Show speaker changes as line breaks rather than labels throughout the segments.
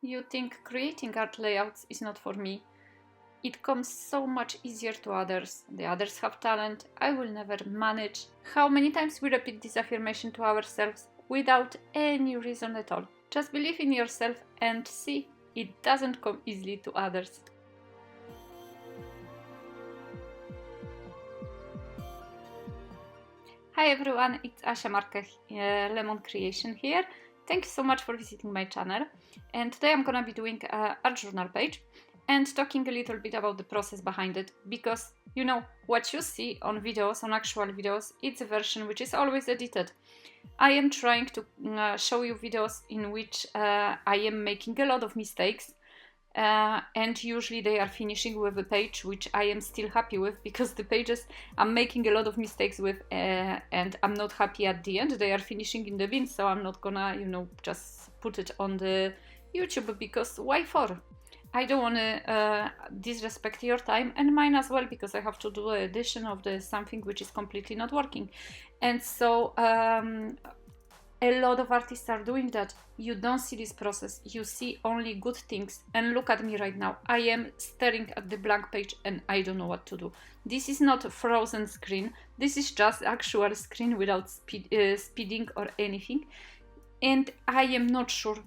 You think creating art layouts is not for me. It comes so much easier to others. The others have talent. I will never manage. How many times we repeat this affirmation to ourselves without any reason at all? Just believe in yourself and see, it doesn't come easily to others. Hi everyone, it's Asia Marquet, Lemon Creation here. Thank you so much for visiting my channel. And today I'm gonna be doing an art journal page and talking a little bit about the process behind it, because you know what you see on videos, on actual videos, it's a version which is always edited. I am trying to show you videos in which I am making a lot of mistakes, and usually they are finishing with a page which I am still happy with, because the pages I'm making a lot of mistakes with and I'm not happy at the end. They are finishing in the bin, so I'm not gonna, you know, just put it on the YouTube, because why for? I don't want to disrespect your time and mine as well, because I have to do an edition of the something which is completely not working. And so a lot of artists are doing that. You don't see this process, you see only good things. And look at me right now, I am staring at the blank page and I don't know what to do. This is not a frozen screen, this is just actual screen without speeding or anything. And I am not sure,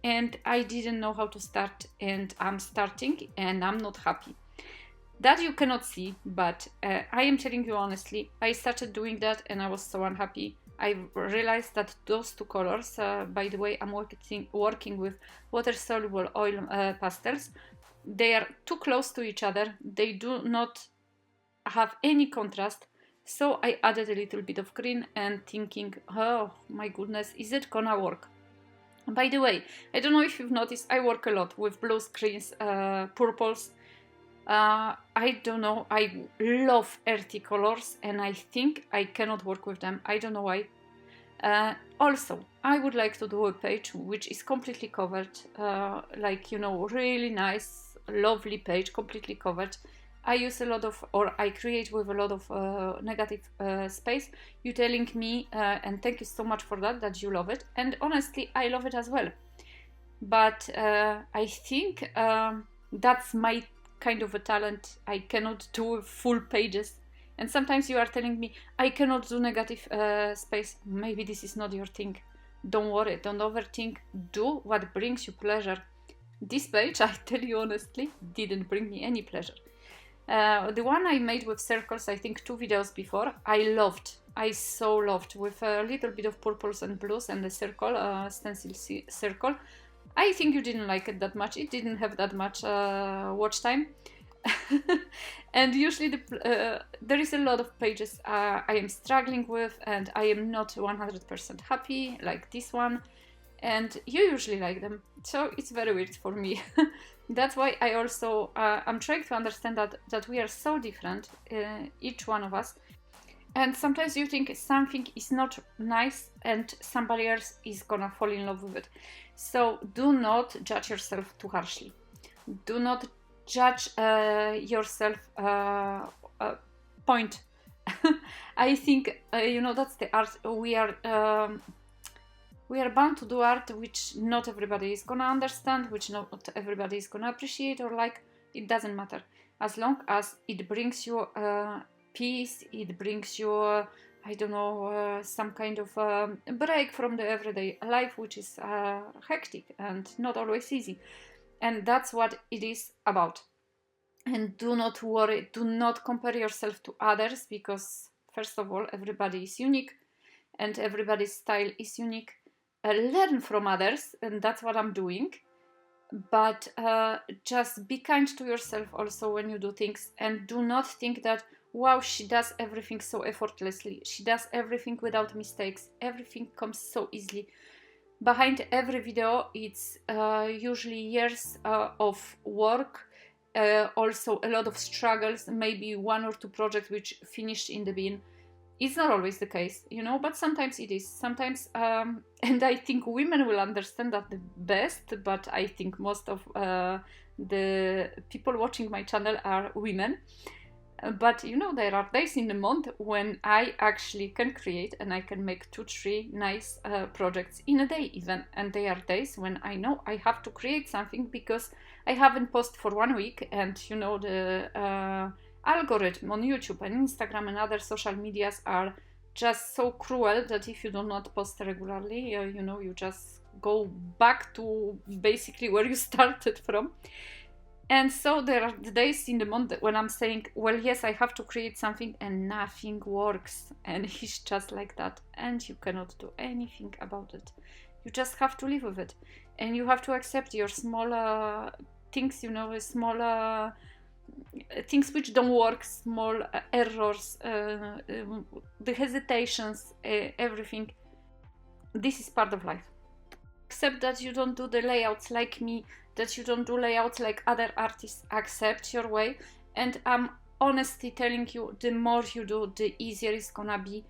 and I didn't know how to start, and I'm starting and I'm not happy. That you cannot see, but I am telling you honestly, I started doing that and I was so unhappy. I realized that those two colors, by the way, I'm working with water-soluble oil pastels. They are too close to each other. They do not have any contrast. So I added a little bit of green and thinking, oh my goodness, is it gonna work? By the way, I don't know if you've noticed, I work a lot with blues, greens, purples. I don't know, I love earthy colors and I think I cannot work with them. I don't know why. Also, I would like to do a page which is completely covered, like, you know, really nice, lovely page, completely covered. I use a lot of, or I create with a lot of negative space. You telling me, and thank you so much for that, that you love it. And honestly, I love it as well. But I think that's my kind of a talent. I cannot do full pages. And sometimes you are telling me, I cannot do negative space. Maybe this is not your thing. Don't worry, don't overthink. Do what brings you pleasure. This page, I tell you honestly, didn't bring me any pleasure. The one I made with circles, I think 2 videos before, I loved. I so loved, with a little bit of purples and blues and the circle, stencil circle. I think you didn't like it that much. It didn't have that much watch time. And usually there is a lot of pages I am struggling with and I am not 100% happy, like this one. And you usually like them, so it's very weird for me. That's why I also I'm trying to understand that we are so different, each one of us, and sometimes you think something is not nice and somebody else is gonna fall in love with it. So do not judge yourself too harshly. Do not judge yourself point. I think you know, that's the art. We are bound to do art which not everybody is gonna understand, which not everybody is gonna appreciate or like. It doesn't matter. As long as it brings you peace, it brings you, I don't know, some kind of break from the everyday life, which is hectic and not always easy. And that's what it is about. And do not worry, do not compare yourself to others, because first of all, everybody is unique and everybody's style is unique. Learn from others, and that's what I'm doing, but just be kind to yourself also when you do things, and do not think that, wow, she does everything so effortlessly, she does everything without mistakes, everything comes so easily. Behind every video it's usually years of work, also a lot of struggles, maybe 1 or 2 projects which finished in the bin. It's not always the case, you know, but sometimes it is. Sometimes, and I think women will understand that the best, but I think most of the people watching my channel are women. But you know, there are days in the month when I actually can create and I can make 2-3 nice projects in a day even. And there are days when I know I have to create something because I haven't posted for 1 week, and you know, the algorithm on YouTube and Instagram and other social medias are just so cruel that if you do not post regularly, you know, you just go back to basically where you started from. And so there are the days in the month when I'm saying, well, yes, I have to create something, and nothing works. And it's just like that. And you cannot do anything about it. You just have to live with it. And you have to accept your smaller things, you know, smaller things which don't work, small errors, the hesitations, everything. This is part of life. Accept that you don't do the layouts like me, that you don't do layouts like other artists. Accept your way, and I'm honestly telling you, the more you do, the easier it's gonna be.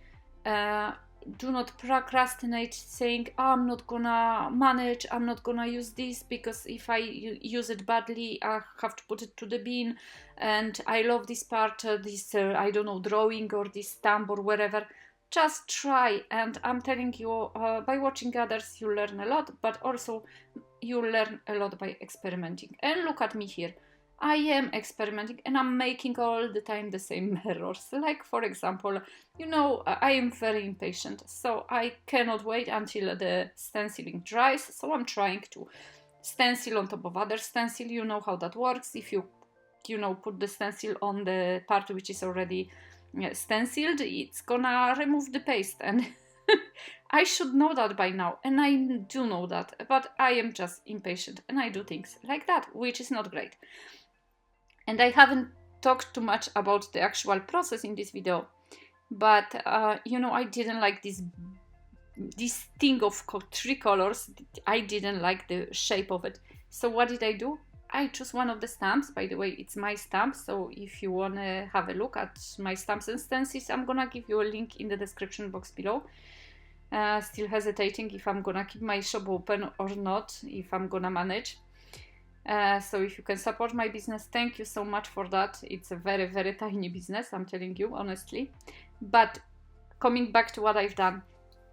Do not procrastinate saying, oh, I'm not gonna manage, I'm not gonna use this because if I use it badly I have to put it to the bin, and I love this part, this I don't know, drawing or this stamp or whatever. Just try, and I'm telling you, by watching others you learn a lot, but also you learn a lot by experimenting. And look at me here, I am experimenting and I'm making all the time the same errors. Like, for example, you know, I am very impatient, so I cannot wait until the stenciling dries, so I'm trying to stencil on top of other stencil. You know how that works. If you know, put the stencil on the part which is already stenciled, it's gonna remove the paste, and I should know that by now, and I do know that, but I am just impatient and I do things like that, which is not great. And I haven't talked too much about the actual process in this video, but you know, I didn't like this thing of 3 colors. I didn't like the shape of it, so what did I do? I chose one of the stamps. By the way, it's my stamp, so if you want to have a look at my stamps and stencils, I'm gonna give you a link in the description box below. Still hesitating if I'm gonna keep my shop open or not, if I'm gonna manage. So if you can support my business, thank you so much for that. It's a very, very tiny business, I'm telling you, honestly. But coming back to what I've done,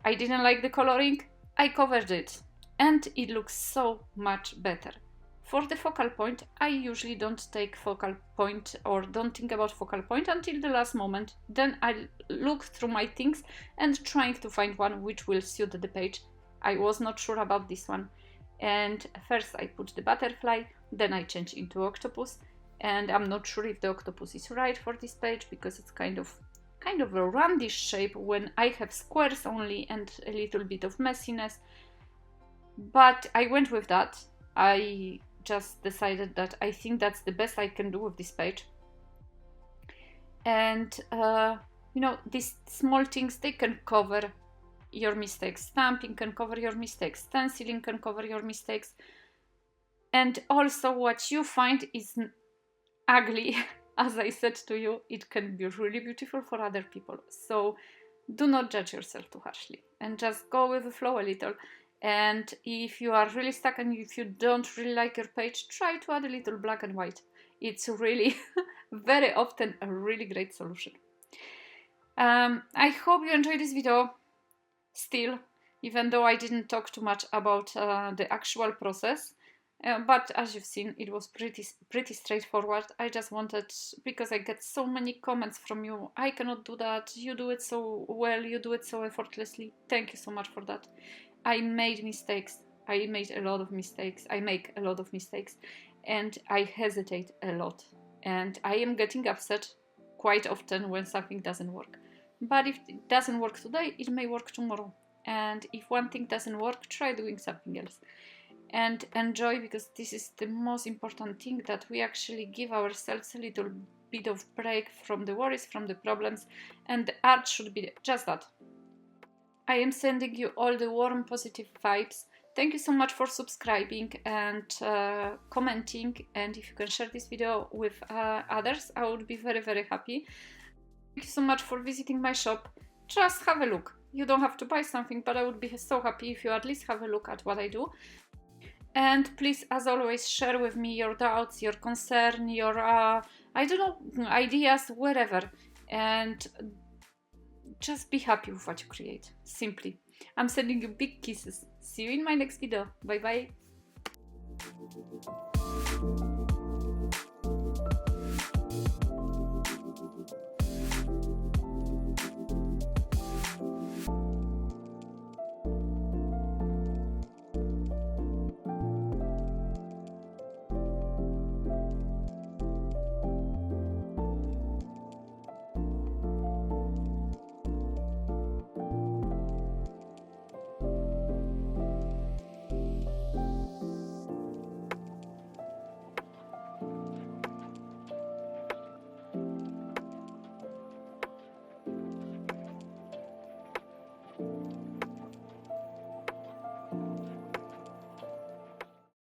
I didn't like the coloring, I covered it, and it looks so much better. For the focal point, I usually don't take focal point or don't think about focal point until the last moment. Then I look through my things and trying to find one which will suit the page. I was not sure about this one. And first I put the butterfly, then I change into octopus. And I'm not sure if the octopus is right for this page because it's kind of a roundish shape when I have squares only and a little bit of messiness. But I went with that. I just decided that I think that's the best I can do with this page. And you know, these small things, they can cover your mistakes. Stamping can cover your mistakes, stenciling can cover your mistakes, and also what you find is ugly, as I said to you, it can be really beautiful for other people. So do not judge yourself too harshly and just go with the flow a little. And if you are really stuck and if you don't really like your page, try to add a little black and white. It's really very often a really great solution. I hope you enjoyed this video still, even though I didn't talk too much about the actual process. But as you've seen, it was pretty straightforward. I just wanted, because I get so many comments from you, I cannot do that, you do it so well, you do it so effortlessly. Thank you so much for that. I made mistakes. I made a lot of mistakes. I make a lot of mistakes, and I hesitate a lot. And I am getting upset quite often when something doesn't work. But if it doesn't work today, it may work tomorrow. And if one thing doesn't work, try doing something else. And enjoy, because this is the most important thing, that we actually give ourselves a little bit of break from the worries, from the problems, and the art should be just that. I am sending you all the warm, positive vibes. Thank you so much for subscribing and commenting, and if you can share this video with others, I would be very, very happy. Thank you so much for visiting my shop. Just have a look. You don't have to buy something, but I would be so happy if you at least have a look at what I do. And please, as always, share with me your doubts, your concern, your, I don't know, ideas, whatever. And just be happy with what you create, simply. I'm sending you big kisses. See you in my next video. Bye bye.